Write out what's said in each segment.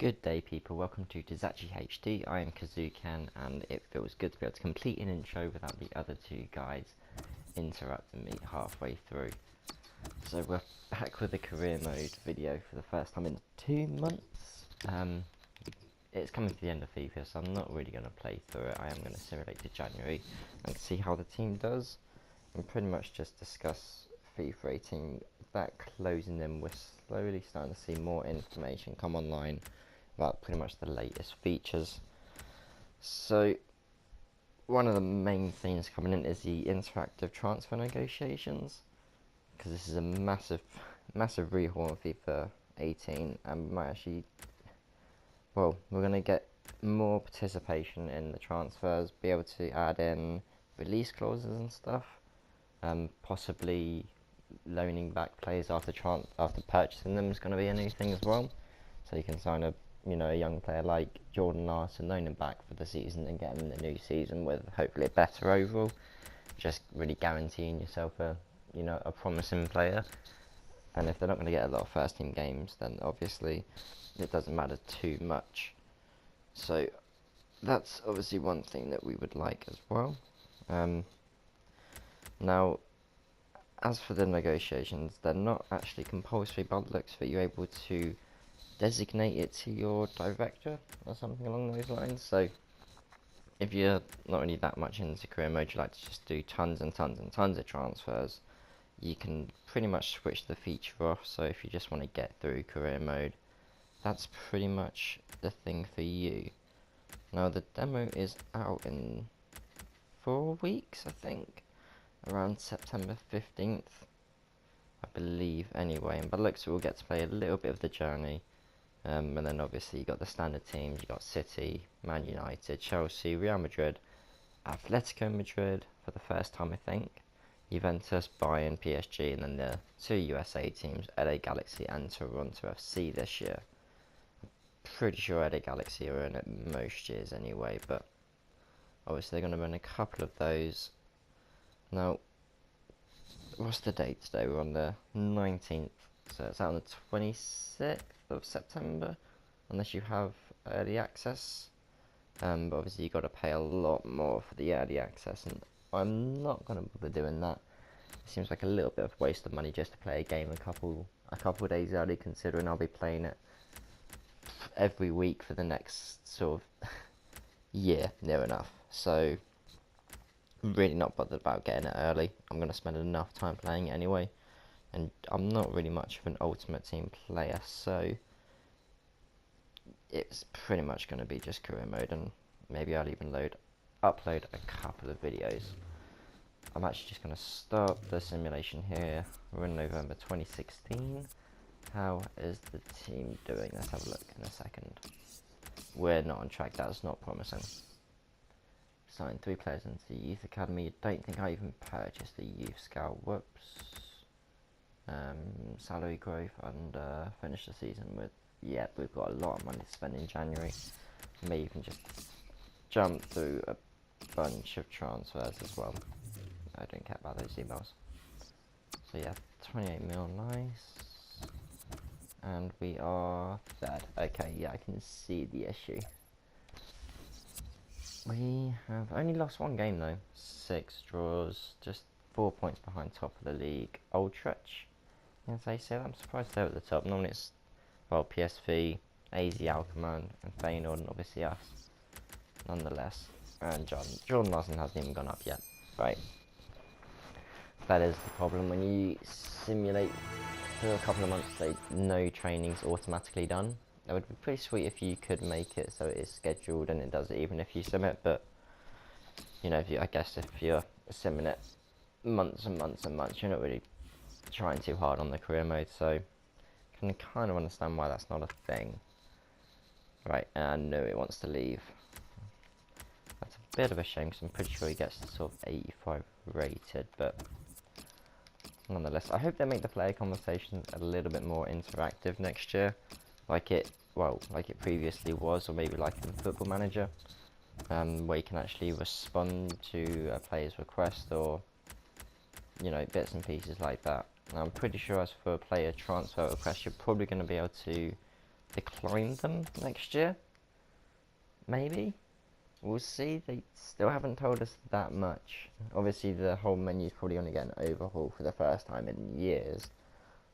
Good day people, welcome to Dizachi HD. I am Kazukan and it feels good to be able to complete an intro without the other two guys interrupting me halfway through. So we're back with the career mode video for the first time in 2 months. It's coming to the end of FIFA, so I'm not really going to play through it. I am going to simulate to January and see how the team does and pretty much just discuss FIFA 18. That closing in, we're slowly starting to see more information come online about pretty much the latest features. So one of the main things coming in is the interactive transfer negotiations, because this is a massive rehaul of FIFA 18, and we might actually, well, we're going to get more participation in the transfers, be able to add in release clauses and stuff, possibly loaning back players after purchasing them is going to be a new thing as well. So you can sign a young player like Jordan Larson, loan him back for the season and get him in the new season with hopefully a better overall. Just really guaranteeing yourself a promising player. And if they're not going to get a lot of first team games, then obviously it doesn't matter too much. So that's obviously one thing that we would like as well. Now, as for the negotiations, they're not actually compulsory by the looks, but you're able to designate it to your director or something along those lines. So if you're not really that much into career mode, you like to just do tons and tons and tons of transfers, you can pretty much switch the feature off. So if you just want to get through career mode, that's pretty much the thing for you. Now the demo is out in 4 weeks, I think, around September 15th, I believe, anyway, and by the looks we'll get to play a little bit of the journey. And then obviously you got the standard teams. You got City, Man United, Chelsea, Real Madrid, Atletico Madrid for the first time I think, Juventus, Bayern, PSG, and then the 2 USA teams, LA Galaxy and Toronto FC this year. Pretty sure LA Galaxy are in it most years anyway, but obviously they're going to run a couple of those. Now, what's the date today? We're on the 19th, so it's out on the 26th of September, unless you have early access. But obviously you've got to pay a lot more for the early access, and I'm not going to bother doing that. It seems like a little bit of waste of money just to play a game a couple of days early, considering I'll be playing it every week for the next sort of year, near enough. So I'm really not bothered about getting it early. I'm going to spend enough time playing it anyway, and I'm not really much of an Ultimate Team player, so it's pretty much going to be just career mode, and maybe I'll even upload a couple of videos. I'm actually just going to start the simulation here. We're in November 2016. How is the team doing? Let's have a look in a second. We're not on track. That's not promising. Signed 3 players into the youth academy. Don't think I even purchased the youth scout. Whoops. Salary growth, and finish the season with, yeah, we've got a lot of money to spend in January. May even just jump through a bunch of transfers as well. I don't care about those emails. So yeah, 28 mil, nice. And we are third. Okay, yeah, I can see the issue. We have only lost 1 game though. 6 draws, just 4 points behind top of the league. Utrecht, as they say, I'm surprised they're at the top. Normally it's, well, PSV, AZ Alkmaar, and Feyenoord, and obviously us. Nonetheless, and Jordan Larson hasn't even gone up yet. Right. That is the problem when you simulate for a couple of months. No training's automatically done. That would be pretty sweet if you could make it so it is scheduled and it does it even if you sim it. But I guess if you're simming it months and months and months, you're not really trying too hard on the career mode. So I can kind of understand why that's not a thing. Right, and I know it wants to leave. That's a bit of a shame because I'm pretty sure he gets sort of 85 rated, but nonetheless, I hope they make the player conversations a little bit more interactive next year, like it previously was, or maybe like in Football Manager, where you can actually respond to a player's request, or bits and pieces like that. And I'm pretty sure as for a player transfer request, you're probably going to be able to decline them next year. Maybe. We'll see. They still haven't told us that much. Obviously, the whole menu's probably going to get an overhaul for the first time in years.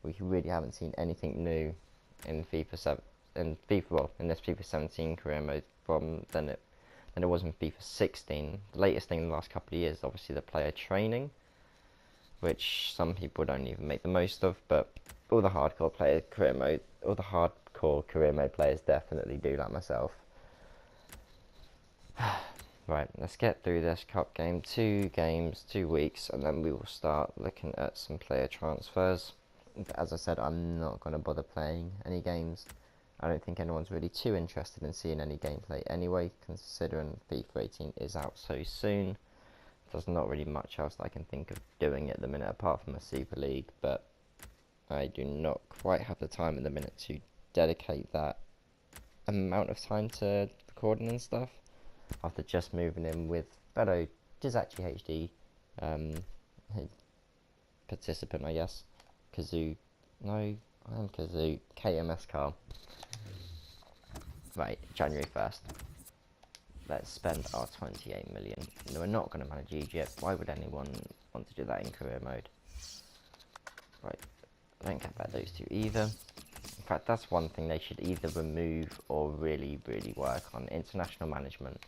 We really haven't seen anything new in FIFA 7, in this FIFA 17 career mode than it was in FIFA 16. The latest thing in the last couple of years, obviously, the player training, which some people don't even make the most of, but all the hardcore career mode players definitely do, like myself. Right, let's get through this cup game. 2 games, 2 weeks, and then we will start looking at some player transfers. As I said, I'm not going to bother playing any games. I don't think anyone's really too interested in seeing any gameplay anyway, considering FIFA 18 is out so soon. There's not really much else I can think of doing at the minute apart from a Super League, but I do not quite have the time at the minute to dedicate that amount of time to recording and stuff. After just moving in with fellow Dizachi HD participant, I guess, Kazoo, no, I am Kazoo, KMS Carl. Right, January 1st. Let's spend our 28 million. No, we're not going to manage Egypt. Why would anyone want to do that in career mode? Right, I don't care about those two either. In fact, that's one thing they should either remove or really, really work on. International management.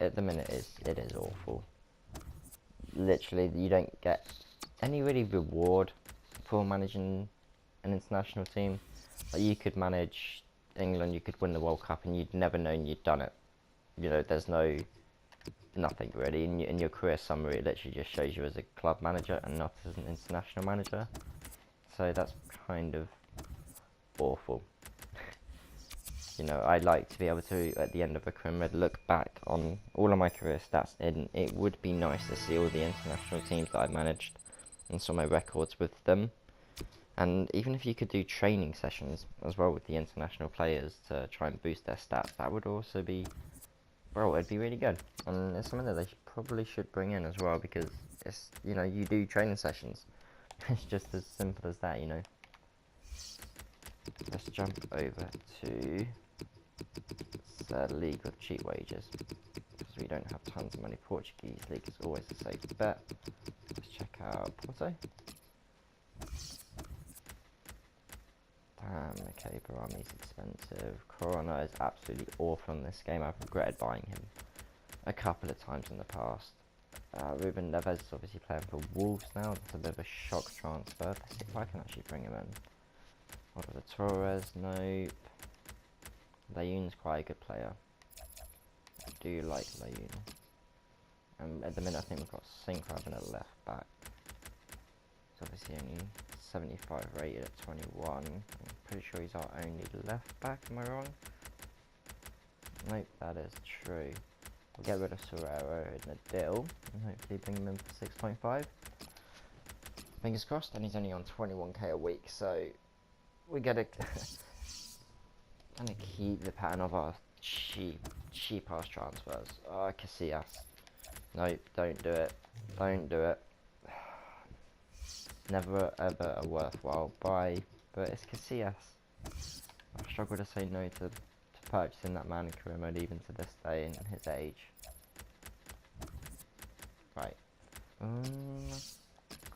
At the minute, it is awful. Literally, you don't get any really reward for managing an international team. Like, you could manage England, you could win the World Cup, and you'd never known you'd done it. You know, there's nothing really in your career summary. It literally just shows you as a club manager and not as an international manager. So that's kind of awful. You know, I like to be able to, at the end of a career, look back on all of my career stats, and it would be nice to see all the international teams that I've managed and saw my records with them. And even if you could do training sessions as well with the international players to try and boost their stats, that would also be, well, it'd be really good. And it's something that they probably should bring in as well, because it's, you know, you do training sessions. It's just as simple as that, you know. Let's jump over to the League with cheap wages, because we don't have tons of money. Portuguese League is always a safe bet. Let's check out Porto. Damn, okay, Barami's expensive. Corona is absolutely awful in this game. I've regretted buying him a couple of times in the past. Ruben Neves is obviously playing for Wolves now. That's a bit of a shock transfer. Let's see if I can actually bring him in. What are the Torres? Nope. Layun's quite a good player. I do like Layun. At the minute I think we've got Synchro in a left back. It's obviously only 75 rated at 21. I'm pretty sure he's our only left back, am I wrong? Nope, that is true. We'll get rid of Sorero in a deal and hopefully bring him in for 6.5. Fingers crossed, and he's only on 21k a week, so we gotta kind of keep the pattern of our cheap ass transfers. Casillas. Nope, don't do it. Don't do it. Never ever a worthwhile buy, but it's Casillas. I struggle to say no to purchasing that man in career mode even to this day in his age. Right.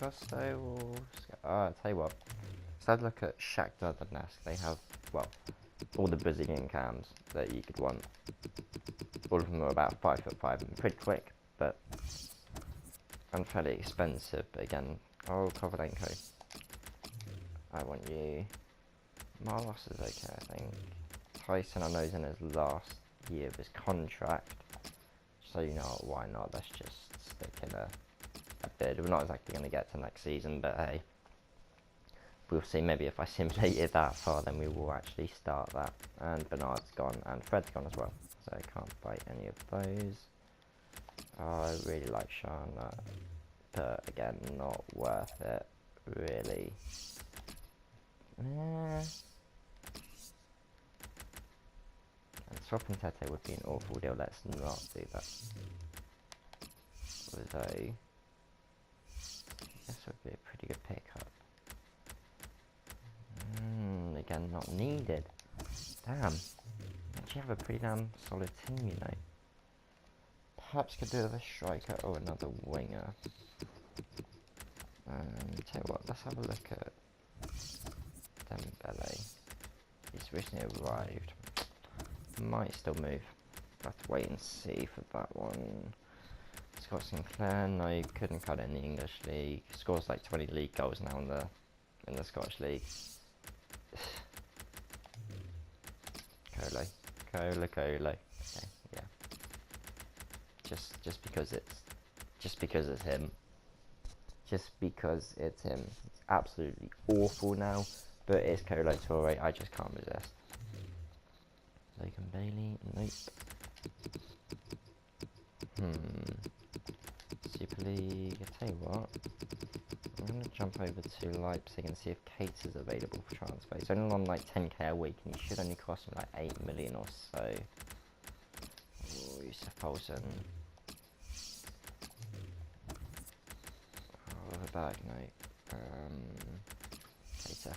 Gusto or... I'll tell you what. Let's have a look at Shakhtar Donetsk. They have, well, all the Brazilian cams that you could want. All of them are about 5'5" and pretty quick, but unfairly expensive. But again, Kovalenko. I want you. Marlos is okay, I think. Tyson, I know, is in his last year of his contract. So, you know, why not? Let's just stick in a bid. We're not exactly going to get to next season, but hey. We'll see. Maybe if I simulate it that far, then we will actually start that. And Bernard's gone, and Fred's gone as well. So I can't buy any of those. I really like Shana, but again, not worth it, really. And swapping Tete would be an awful deal. Let's not do that. Although, I guess it would be a pretty good pickup. not needed. Damn. Actually have a pretty damn solid team, you know. Perhaps could do with a striker or another winger. Tell you what, let's have a look at Dembele. He's recently arrived. Might still move. Have to wait and see for that one. Scott Sinclair, no, you couldn't cut it in the English league. Scores like 20 league goals now in the Scottish league. Colo. Okay, yeah. Just because it's him. Just because it's him. It's absolutely awful now, but it's Colo Toure. I just can't resist. Logan Bailey, nope. Super League, I tell you what, I'm going to jump over to Leipzig and see if Cates is available for transfer. He's only on like 10k a week and he should only cost him like 8 million or so. Oh, Yusuf Poulsen. Oh, the bag, no. Cater.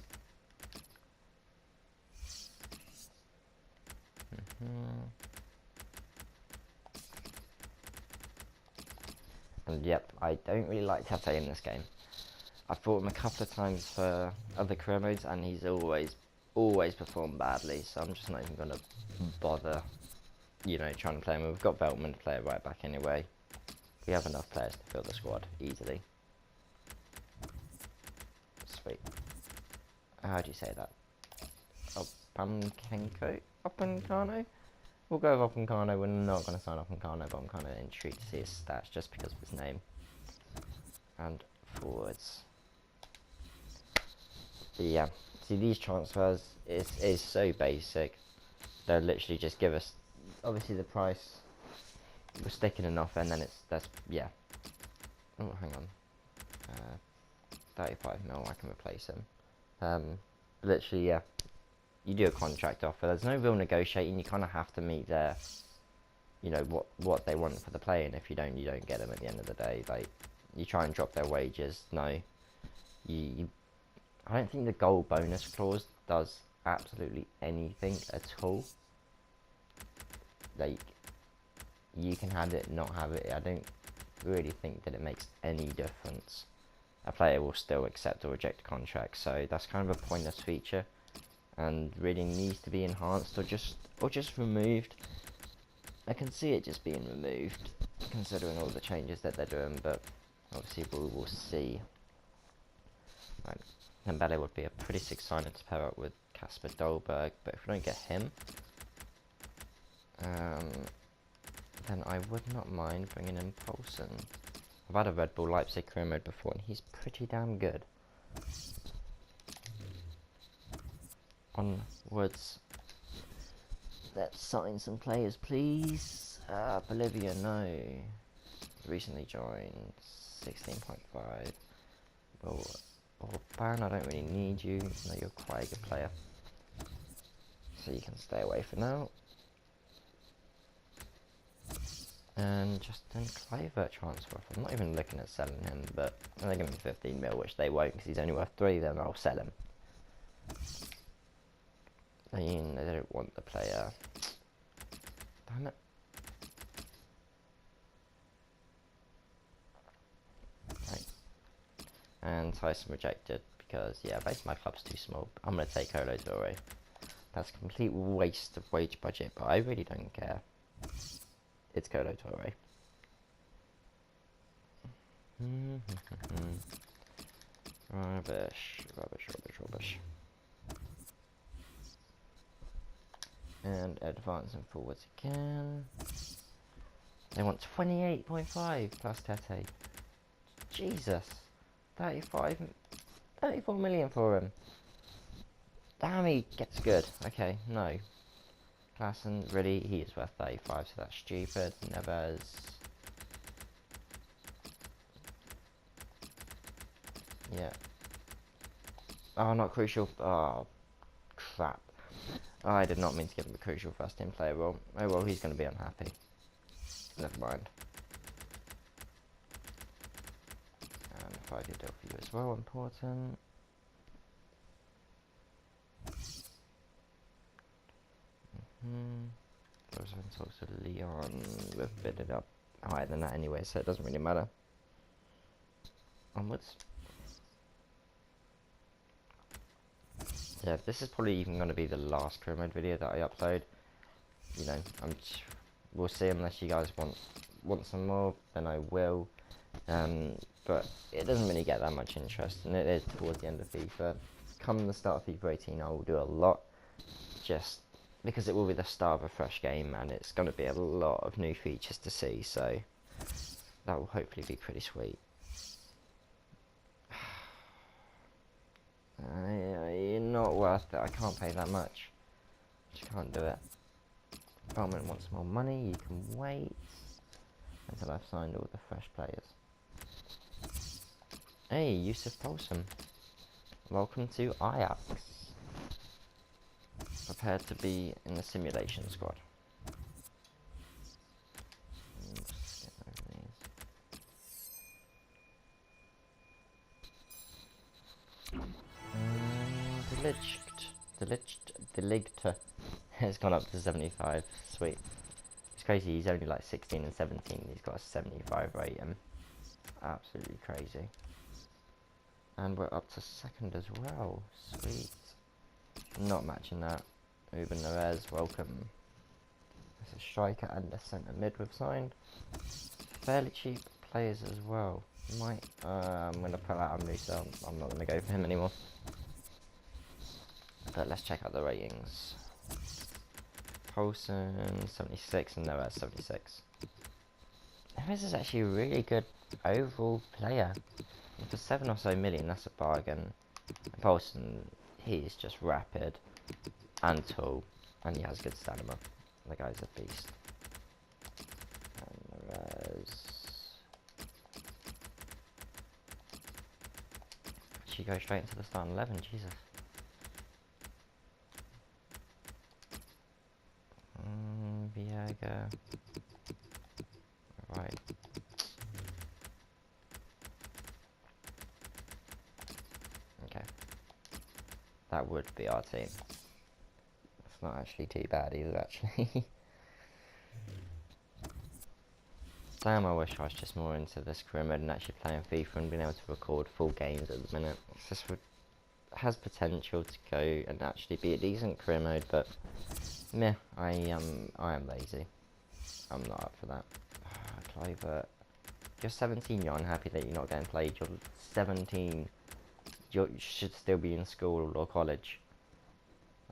And yep, I don't really like Tete in this game. I've bought him a couple of times for other career modes and he's always performed badly, so I'm just not even going to bother, you know, trying to play him. We've got Veltman to play it right back anyway. We have enough players to fill the squad easily. Sweet. How do you say that? Opankano? We'll go with Opankano. We're not going to sign Opankano, but I'm kind of intrigued to see his stats just because of his name. And forwards. But yeah, see these transfers is so basic. They'll literally just give us, obviously the price, we're sticking enough and then yeah. Oh, hang on. 35 mil, I can replace him. Literally, yeah. You do a contract offer. There's no real negotiating. You kind of have to meet their, you know, what they want for the player, and if you don't get them at the end of the day. Like, you try and drop their wages. No, I don't think the goal bonus clause does absolutely anything at all. Like, you can have it, not have it. I don't really think that it makes any difference. A player will still accept or reject a contract, so that's kind of a pointless feature, and really needs to be enhanced or just removed. I can see it just being removed, considering all the changes that they're doing, but obviously we will see. Right. Dembele would be a pretty sick signing to pair up with Kasper Dolberg, but if we don't get him, then I would not mind bringing in Poulsen. I've had a Red Bull Leipzig career mode before, and he's pretty damn good. Onwards. Let's sign some players, please. Bolivia, no. Recently joined. 16.5. Well, Orban, I don't really need you. No, you're quite a good player. So you can stay away for now. And Justin Kluivert transfer. I'm not even looking at selling him, but they're giving me 15 mil, which they won't because he's only worth 3, then I'll sell him. I mean, they don't want the player. Damn it. Right. And Tyson rejected because, yeah, basically my club's too small. I'm going to take Colo Toure. That's a complete waste of wage budget, but I really don't care. It's Colo Toure. Rubbish. And advancing forwards again. They want 28.5 plus Tete. Jesus. 34 million for him. Damn, he gets good. Okay, no. Klassen, really, he is worth 35, so that's stupid. Neves. Yeah. Oh, not crucial. Oh, crap. Oh, I did not mean to give him a crucial first team player. Well, oh well, he's going to be unhappy. Never mind. And 5-year deal for you as well, important. also in talks with Leon. We've bid it up higher than that anyway, so it doesn't really matter. Onwards. Yeah, this is probably even going to be the last career mode video that I upload. You know, we'll see, unless you guys want some more, then I will. But it doesn't really get that much interest, and it is towards the end of FIFA. Come the start of FIFA 18, I will do a lot, just because it will be the start of a fresh game, and it's going to be a lot of new features to see, so that will hopefully be pretty sweet. Not worth it. I can't pay that much. Just can't do it. Department wants more money. You can wait until I've signed all the fresh players. Hey, Yusuf Polson. Welcome to Ajax. Prepared to be in the simulation squad. Deligta has gone up to 75. Sweet. It's crazy, he's only like 16 and 17. He's got a 75 rating. Absolutely crazy. And we're up to second as well. Sweet. Not matching that. Ruben Neves, welcome. There's a striker and a centre mid we've signed. Fairly cheap players as well. I'm going to pull out Musa. I'm not going to go for him anymore. But let's check out the ratings. Polson 76 and Neves 76. Neves is actually a really good overall player. And for 7 or so million, that's a bargain. Polson, he's just rapid and tall, and he has good stamina. The guy's a beast. And Neves. She goes straight into the starting 11. Jesus. Viega. Right. Okay. That would be our team. It's not actually too bad either, actually. Damn, I wish I was just more into this career mode and actually playing FIFA and being able to record full games at the minute. This has potential to go and actually be a decent career mode, but meh, I am lazy. I'm not up for that. Cliver, you're 17, you're unhappy that you're not getting played. You're 17, you should still be in school or college.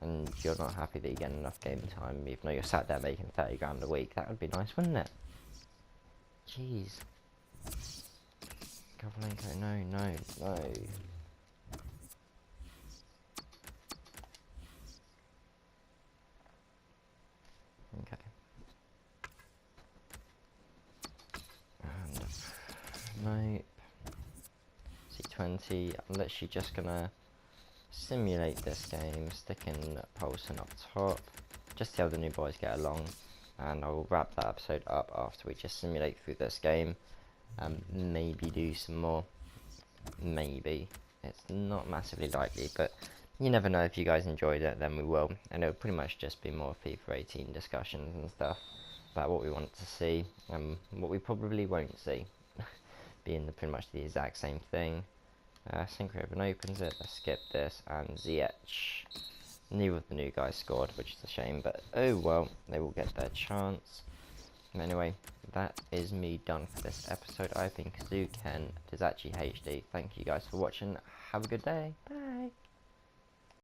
And you're not happy that you're getting enough game time, even though you're sat there making 30 grand a week. That would be nice, wouldn't it? Jeez. Kovalenko, no. Okay. And nope. C20. I'm literally just gonna simulate this game, sticking Polson up top, just see how the new boys get along, and I will wrap that episode up after we just simulate through this game. Maybe do some more. Maybe. It's not massively likely, but you never know. If you guys enjoyed it, then we will. And it'll pretty much just be more FIFA 18 discussions and stuff about what we want to see, what we probably won't see, being pretty much the exact same thing. Synchro opens it. Let's skip this, and Ziyech. Neither of the new guys scored, which is a shame, but oh well, they will get their chance. Anyway, that is me done for this episode. I've been Kazoo Ken, it is actually HD. Thank you guys for watching. Have a good day. Bye.